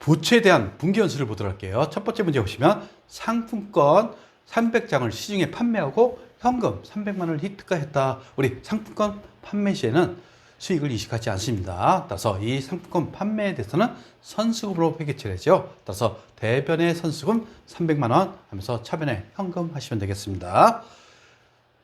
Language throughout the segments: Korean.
부채에 대한 분기연수를 보도록 할게요. 첫 번째 문제 보시면 상품권 300장을 시중에 판매하고 현금 300만 원을 획득했다. 우리 상품권 판매 시에는 수익을 인식하지 않습니다. 따라서 이 상품권 판매에 대해서는 선수금으로 회계 처리하죠. 따라서 대변의 선수금 300만 원 하면서 차변에 현금 하시면 되겠습니다.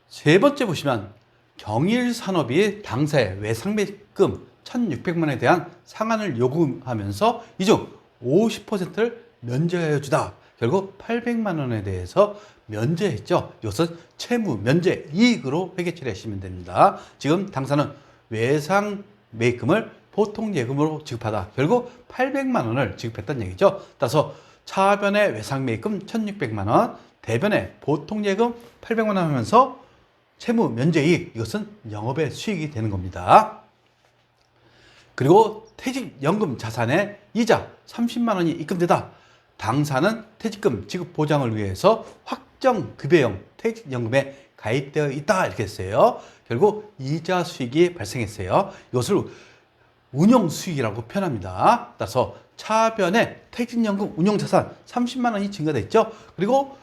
세 번째 보시면 경일산업이 당사의 외상매금 1,600만 원에 대한 상한을 요구하면서 이 중 50%를 면제하여 주다. 결국 800만 원에 대해서 면제했죠. 이것은 채무 면제 이익으로 회계 처리하시면 됩니다. 지금 당사는 외상매금을 보통 예금으로 지급하다. 결국 800만 원을 지급했다는 얘기죠. 따라서 차변의 외상매금 1,600만 원, 대변의 보통 예금 800만 원 하면서 채무 면제이익, 이것은 영업의 수익이 되는 겁니다. 그리고 퇴직연금 자산의 이자 30만 원이 입금되다. 당사는 퇴직금 지급 보장을 위해서 확정급여형 퇴직연금에 가입되어 있다. 이렇게 했어요. 결국 이자 수익이 발생했어요. 이것을 운용수익이라고 표현합니다. 따라서 차변의 퇴직연금 운용자산 30만 원이 증가됐죠. 그리고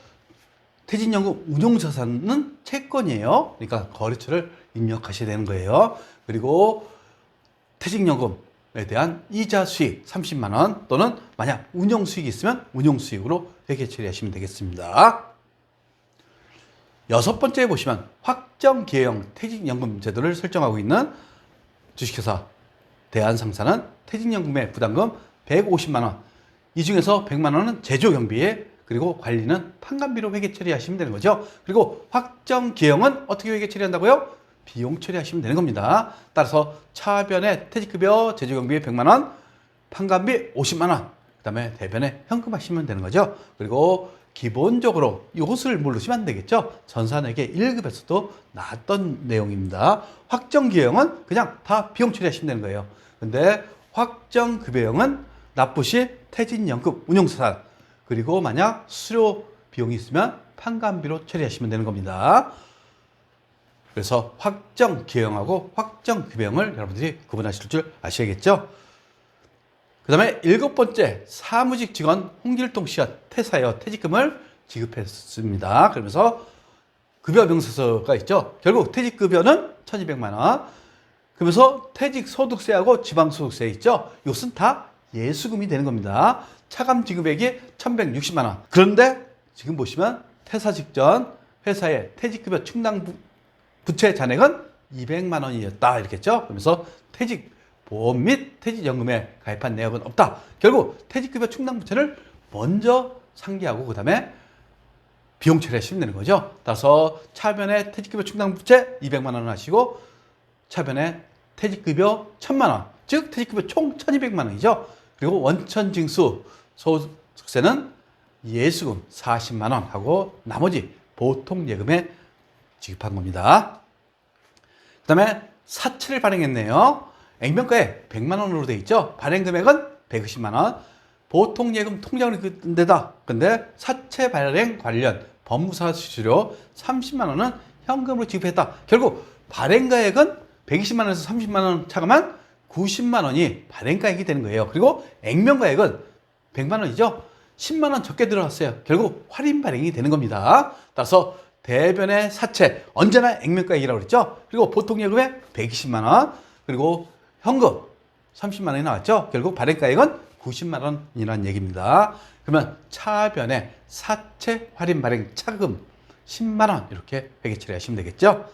퇴직연금 운용자산은 채권이에요. 그러니까 거래처를 입력하셔야 되는 거예요. 그리고 퇴직연금에 대한 이자 수익 30만 원 또는 만약 운용수익이 있으면 운용수익으로 회계 처리하시면 되겠습니다. 여섯 번째 보시면 확정기회형 퇴직연금 제도를 설정하고 있는 주식회사 대한상사는 퇴직연금의 부담금 150만 원, 이 중에서 100만 원은 제조경비에 그리고 관리는 판관비로 회계 처리하시면 되는 거죠. 그리고 확정기형은 어떻게 회계 처리한다고요? 비용 처리하시면 되는 겁니다. 따라서 차변의 퇴직급여 제조경비에 100만 원, 판관비 50만 원, 그 다음에 대변에 현금하시면 되는 거죠. 그리고 기본적으로 이것을 모르시면 안 되겠죠. 전산회계 1급에서도 나왔던 내용입니다. 확정기형은 그냥 다 비용 처리하시면 되는 거예요. 근데 확정급여형은 납부 시 퇴직연금 운용자산, 그리고 만약 수수료 비용이 있으면 판관비로 처리하시면 되는 겁니다. 그래서 확정기형하고 확정급여형을 여러분들이 구분하실 줄 아셔야겠죠. 그 다음에 일곱 번째, 사무직 직원 홍길동 씨가 퇴사하여 퇴직금을 지급했습니다. 그러면서 급여 명세서가 있죠. 결국 퇴직급여는 1,200만 원. 그러면서 퇴직소득세하고 지방소득세 있죠. 이것은 다 예수금이 되는 겁니다. 차감 지급액이 1,160만 원. 그런데 지금 보시면 퇴사 직전 회사의 퇴직급여 충당 부채 잔액은 200만 원이었다. 이렇게 했죠. 그러면서 퇴직보험 및 퇴직연금에 가입한 내역은 없다. 결국 퇴직급여 충당 부채를 먼저 상기하고 그 다음에 비용 처리하시면 되는 거죠. 따라서 차변의 퇴직급여 충당 부채 200만 원 하시고 차변의 퇴직급여 1,000만 원, 즉 퇴직급여 총 1,200만 원이죠. 그리고 원천징수 소득세는 예수금 40만 원 하고 나머지 보통 예금에 지급한 겁니다. 그 다음에 사채를 발행했네요. 액면가에 100만 원으로 되어 있죠. 발행 금액은 120만 원. 보통 예금 통장을 끈데다. 근데 사채 발행 관련 법무사 수수료 30만 원은 현금으로 지급했다. 결국 발행가액은 120만 원에서 30만 원 차감한 90만 원이 발행가액이 되는 거예요. 그리고 액면가액은 100만 원이죠. 10만 원 적게 들어갔어요. 결국 할인 발행이 되는 겁니다. 따라서 대변의 사채 언제나 액면가액이라고 그랬죠. 그리고 보통 예금에 120만 원, 그리고 현금 30만 원이 나왔죠. 결국 발행가액은 90만 원이라는 얘기입니다. 그러면 차변의 사채 할인 발행 차금 10만 원 이렇게 회계 처리하시면 되겠죠.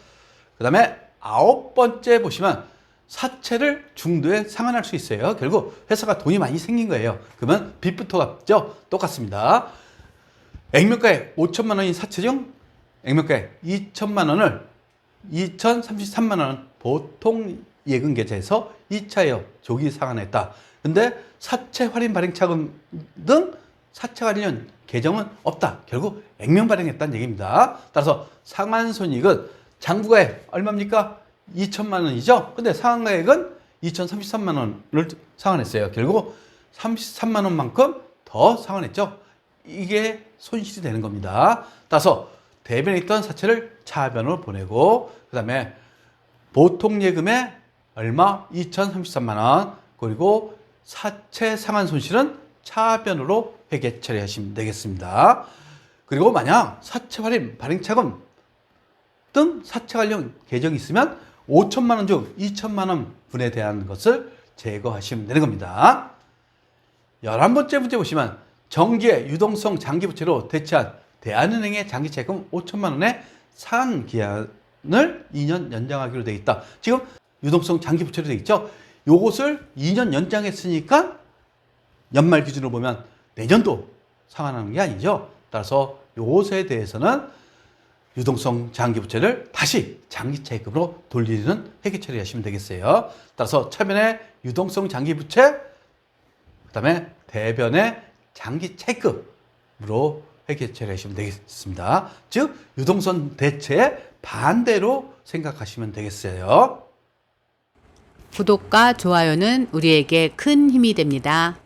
그 다음에 아홉 번째 보시면 사채를 중도에 상환할 수 있어요. 결국 회사가 돈이 많이 생긴 거예요. 그러면 빚부터 갚죠. 똑같습니다. 액면가액 5천만 원인 사채 중 액면가액 2천만 원을 2,033만 원은 보통 예금 계좌에서 2차여 조기 상환했다. 근데 사채 할인 발행 차금 등 사채 관련 계정은 없다. 결국 액면 발행했다는 얘기입니다. 따라서 상환손익은 장부가액 얼마입니까? 2천만 원이죠. 근데 상환가액은 2,033만 원을 상환했어요. 결국 33만 원만큼 더 상환했죠. 이게 손실이 되는 겁니다. 따라서 대변에 있던 사채를 차변으로 보내고 그 다음에 보통 예금에 얼마? 2,033만 원. 그리고 사채 상환 손실은 차변으로 회계 처리하시면 되겠습니다. 그리고 만약 사채 할인, 발행차금 등 사채 관련 계정이 있으면 5천만 원 중 2천만 원 분에 대한 것을 제거하시면 되는 겁니다. 11번째 문제 보시면 정기의 유동성 장기부채로 대체한 대한은행의 장기채금 5천만 원의 상한 기한을 2년 연장하기로 되어 있다. 지금 유동성 장기부채로 되어 있죠. 요것을 2년 연장했으니까 연말 기준으로 보면 내년도 상환하는 게 아니죠. 따라서 요것에 대해서는 유동성 장기부채를 다시 장기채금으로 돌리는 회계 처리하시면 되겠어요. 따라서 차변의 유동성 장기부채, 그 다음에 대변의 장기채금으로 회계 처리하시면 되겠습니다. 즉 유동성 대체의 반대로 생각하시면 되겠어요. 구독과 좋아요는 우리에게 큰 힘이 됩니다.